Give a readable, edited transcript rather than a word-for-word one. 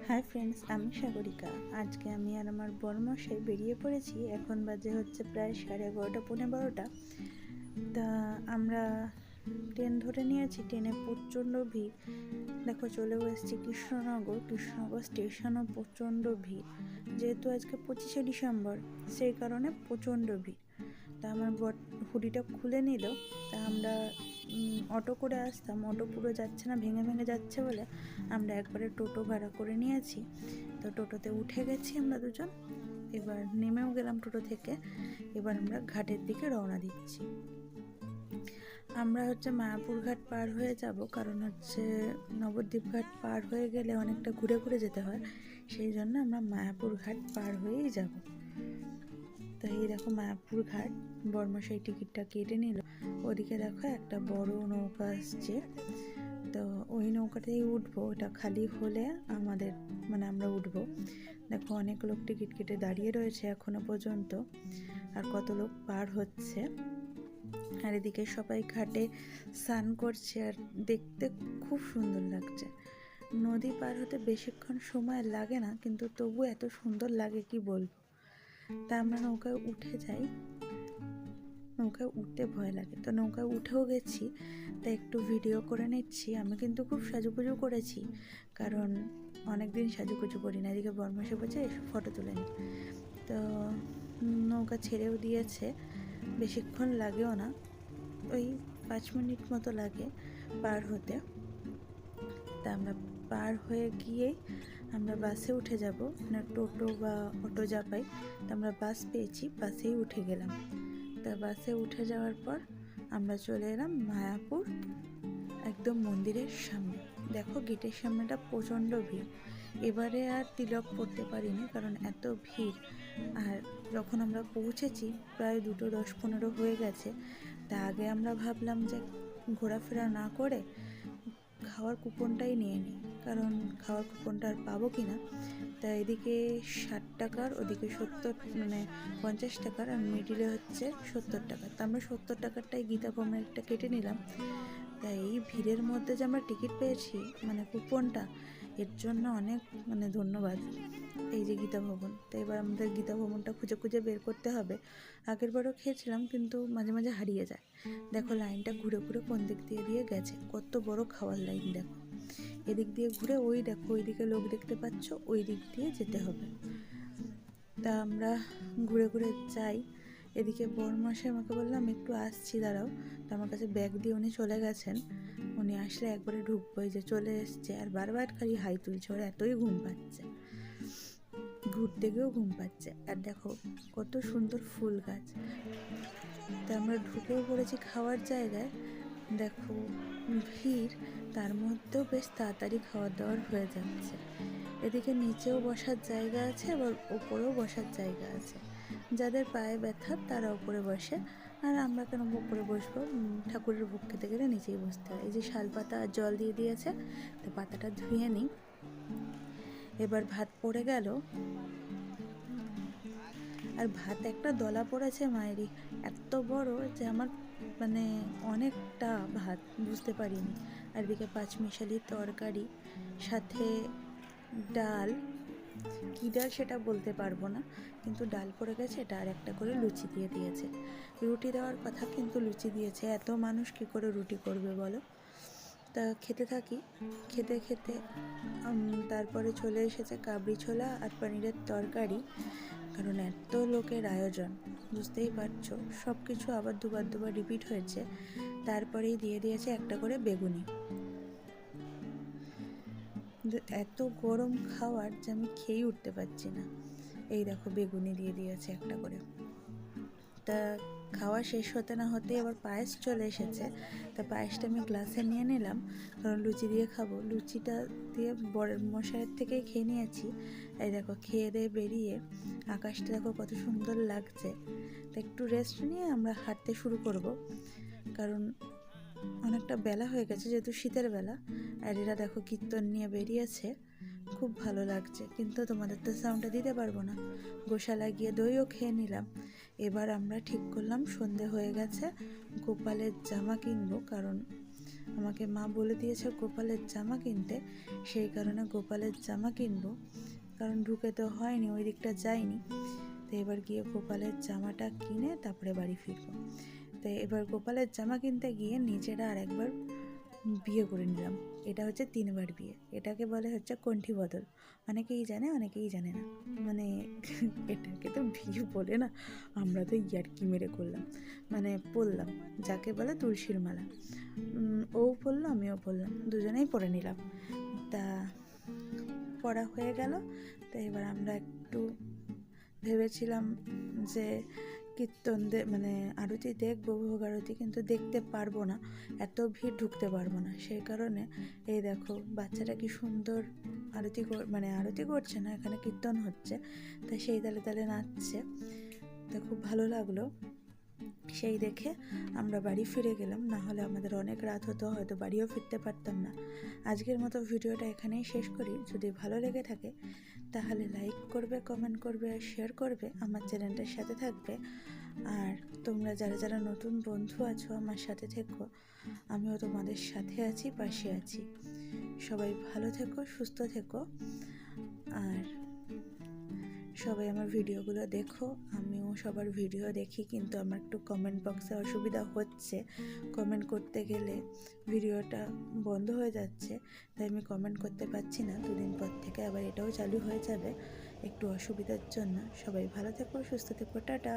Hi friends, আমি সাগরিকা। আজকে আমি আর আমার বরমশাই বেরিয়ে পড়েছি। এখন বাজে হচ্ছে প্রায় 11:30 পৌনে 12টা। তা আমরা ট্রেন ধরে নিয়েছি। ট্রেনে প্রচণ্ড ভিড়। দেখো, চলেও এসেছি কৃষ্ণনগর স্টেশনও প্রচণ্ড ভিড়। যেহেতু আজকে 25শে ডিসেম্বর, সেই কারণে প্রচণ্ড ভিড়। তা আমার হুডিটা খুলে নিল। তা আমরা অটো করে আসতাম, অটো পুরো যাচ্ছে না, ভেঙে ভেঙে যাচ্ছে বলে আমরা একবারে টোটো ভাড়া করে নিয়েছি। তো টোটোতে উঠে গেছি আমরা দুজন। এবার নেমেও গেলাম টোটো থেকে। এবার আমরা ঘাটের দিকে রওনা দিচ্ছি। আমরা হচ্ছে মায়াপুর ঘাট পার হয়ে যাব, কারণ হচ্ছে নবদ্বীপ ঘাট পার হয়ে গেলে অনেকটা ঘুরে ঘুরে যেতে হয়। সেই জন্য আমরা মায়াপুর ঘাট পার হয়েই যাব। তো এই দেখো মায়াপুর ঘাট। বর্মশাই টিকিটটা কেটে নিল। ওদিকে দেখো একটা বড় নৌকা আসছে। তো ওই নৌকাতেই উঠবো। ওটা খালি হলে আমরা উঠবো। দেখো, অনেক লোক টিকিট কেটে দাঁড়িয়ে রয়েছে এখনো পর্যন্ত, আর কত লোক পার হচ্ছে। আর এদিকে সবাই ঘাটে স্নান করছে, আর দেখতে খুব সুন্দর লাগছে। নদী পার হতে বেশিক্ষণ সময় লাগে না, কিন্তু তবু এত সুন্দর লাগে কি বলবো। তা আমরা নৌকায় উঠে যাই। নৌকায় উঠতে ভয় লাগে, তো নৌকায় উঠেও গেছি। তাই একটু ভিডিও করে নিচ্ছি। আমি কিন্তু খুব সাজুগুজু করেছি, কারণ অনেক দিন সাজুগুজু করি না। এদিকে বর্মশাই বলছে এসব ফটো তুলে নি। তো নৌকা ছেড়েও দিয়েছে। বেশিক্ষণ লাগেও না, ওই 5 মিনিট মতো লাগে পার হতে। তা আমরা পার হয়ে গিয়েই আমরা বাসে উঠে যাব, মানে টোটো বা অটো যা পাই। তা আমরা বাস পেয়েছি, বাসেই উঠে গেলাম। তা বাসে উঠে যাওয়ার পর আমরা চলে এলাম মায়াপুর, একদম মন্দিরের সামনে। দেখো, গেটের সামনেটা প্রচণ্ড ভিড়। এবারে আর তিলক পড়তে পারিনি, কারণ এত ভিড়। আর যখন আমরা পৌঁছেছি প্রায় 2:10-15 হয়ে গেছে। তা আগে আমরা ভাবলাম যে ঘোরাফেরা না করে খাওয়ার কুপনটাই নিয়ে নিই, কারণ খাওয়ার কুপনটা আর পাবো কি না। তা এদিকে 60 টাকার, ওদিকে 50 টাকার, আর মিডিলে হচ্ছে 70 টাকা। তা আমরা 70 টাকারটাই গীতা ভবনেরটা কেটে নিলাম। তাই এই ভিড়ের মধ্যে যে আমরা টিকিট পেয়েছি, কুপনটা, এর জন্য অনেক ধন্যবাদ এই যে গীতা ভবন। তো এবার আমাদের গীতা ভবনটা খুঁজে খুঁজে বের করতে হবে। আগের বারও খেয়েছিলাম, কিন্তু মাঝে মাঝে হারিয়ে যায়। দেখো, লাইনটা ঘুরে ঘুরে কোন দিক দিয়ে দিয়ে গেছে, কত বড় খাওয়ার লাইন। দেখো, এদিক দিয়ে ঘুরে ওই দেখো ওইদিকে লোক দেখতে পাচ্ছ, ওই দিক দিয়ে যেতে হবে। তা আমরা ঘুরে ঘুরে যাই। এদিকে বরমশাই আমাকে বললাম একটু আসছি, দাঁড়াও। তো আমার কাছে ব্যাগ দিয়ে উনি চলে গেছেন। উনি আসলে একবারে ঢুকবো, এই যে চলে এসছে। আর বারবার খালি হাই তুলছে, ওর এতই ঘুম পাচ্ছে, ঘুরতে গিয়েও ঘুম পাচ্ছে। আর দেখো কত সুন্দর ফুল গাছ। তা আমরা ঢুকেও পড়েছি খাওয়ার জায়গায়। দেখো ভিড়, তার মধ্যেও বেশ তাড়াতাড়ি খাওয়ার দাওয়ার হয়ে যাচ্ছে। এদিকে নিচেও বসার জায়গা আছে, আবার ওপরেও বসার জায়গা আছে। যাদের পায়ে ব্যথা তারা ওপরে বসে, আর আমরা কেন ওপরে বসবো? ঠাকুরের ভোগ খেতে গেলে নিচেই বসতে হয়। এই যে শালপাতা আর জল দিয়ে দিয়েছে, তো পাতাটা ধুয়ে নিই। এবার ভাত পড়ে গেল, আর ভাত একটা দলা পড়েছে মায়েরই, এত বড় যে আমার অনেকটা ভাত, বুঝতে পারিনি। আর এদিকে পাঁচমিশালি তরকারি, সাথে ডাল। কী ডাল সেটা বলতে পারবো না, কিন্তু ডাল পড়ে গেছে। এটা আর একটা করে লুচি দিয়ে দিয়েছে। রুটি দেওয়ার কথা, কিন্তু লুচি দিয়েছে। এত মানুষ কী করে রুটি করবে বলো? তা খেতে থাকি। খেতে খেতে তারপরে চলে এসেছে কাবলি ছোলা আর পনিরের তরকারি। কারণ এত লোকের আয়োজন, বুঝতেই পারছো, সব কিছু আবার দুবার দুবার রিপিট হয়েছে। তারপরেই দিয়ে দিয়েছে একটা করে বেগুনি। এত গরম খাওয়ার যে আমি খেয়েই উঠতে পারছি না। এই দেখো, বেগুনি দিয়ে দিয়েছে একটা করে। তা খাওয়া শেষ হতে না হতেই আবার পায়েস চলে এসেছে। তা পায়েসটা আমি গ্লাসে নিয়ে নিলাম, কারণ লুচি দিয়ে খাবো। লুচিটা দিয়ে বরের মশাইয়ের থেকেই খেয়ে নিয়েছি। এই দেখো, খেয়ে দিয়ে বেরিয়ে আকাশটা দেখো কত সুন্দর লাগছে। তা একটু রেস্ট নিয়ে আমরা হাঁটতে শুরু করব, কারণ অনেকটা বেলা হয়ে গেছে, যেহেতু শীতের বেলা। আর এরা দেখো কীর্তন নিয়ে বেরিয়েছে, খুব ভালো লাগছে। কিন্তু তোমাদের তো সাউন্ডটা দিতে পারবো না। গোশালায় গিয়ে দইও খেয়ে নিলাম। এবার আমরা ঠিক করলাম, সন্ধে হয়ে গেছে, গোপালের জামা কিনবো, কারণ আমাকে মা বলে দিয়েছে গোপালের জামা কিনতে, সেই কারণে গোপালের জামা কিনবো, কারণ ঢুকে তো হয়নি, ওই দিকটা যাইনি। তো এবার গিয়ে গোপালের জামাটা কিনে তারপরে বাড়ি ফিরবো। তো এবার গোপালের জামা কিনতে গিয়ে নিজেরা আর একবার বিয়ে করে নিলাম। এটা হচ্ছে 3বার বিয়ে, এটাকে বলে হচ্ছে কণ্ঠী বদল। অনেকেই জানে, অনেকেই জানে না, মানে এটাকে তো বিয়ে বলে না, আমরা তো ইয়ার্কি মেরে করলাম, মানে পরলাম, যাকে বলে তুলসীর মালা। ও পরলো, আমিও পরলাম, দুজনেই পরে নিলাম। তা পড়া হয়ে গেল। তো এবার আমরা একটু ভেবেছিলাম যে কীর্তন মানে আরতি দেখবো, ভোগ আরতি, কিন্তু দেখতে পারবো না, এত ভিড়, ঢুকতে পারবো না। সেই কারণে এই দেখো বাচ্চাটা কি সুন্দর আরতি মানে আরতি করছে না, এখানে কীর্তন হচ্ছে, তাই সেই তালে তালে নাচছে। তা খুব ভালো লাগলো। সেই দেখে আমরা বাড়ি ফিরে গেলাম, না হলে আমাদের অনেক রাত হতো, হয়তো বাড়িও ফিরতে পারতাম না। আজকের মতো ভিডিওটা এখানেই শেষ করি। যদি ভালো লেগে থাকে তাহলে লাইক করবে, কমেন্ট করবে আর শেয়ার করবে, আমার চ্যানেলটার সাথে থাকবে। আর তোমরা যারা যারা নতুন বন্ধু আছো আমার সাথে থেকো, আমিও তোমাদের সাথে আছি, পাশে আছি। সবাই ভালো থেকো, সুস্থ থেকো, আর সবাই আমার ভিডিওগুলো দেখো। আমিও সবার ভিডিও দেখি, কিন্তু আমার একটু কমেন্ট বক্সে অসুবিধা হচ্ছে, কমেন্ট করতে গেলে ভিডিওটা বন্ধ হয়ে যাচ্ছে, তাই আমি কমেন্ট করতে পারছি না। 2 দিন পর থেকে আবার এটাও চালু হয়ে যাবে, একটু অসুবিধার জন্য। সবাই ভালো থেকো, সুস্থ থেকো, টাটা।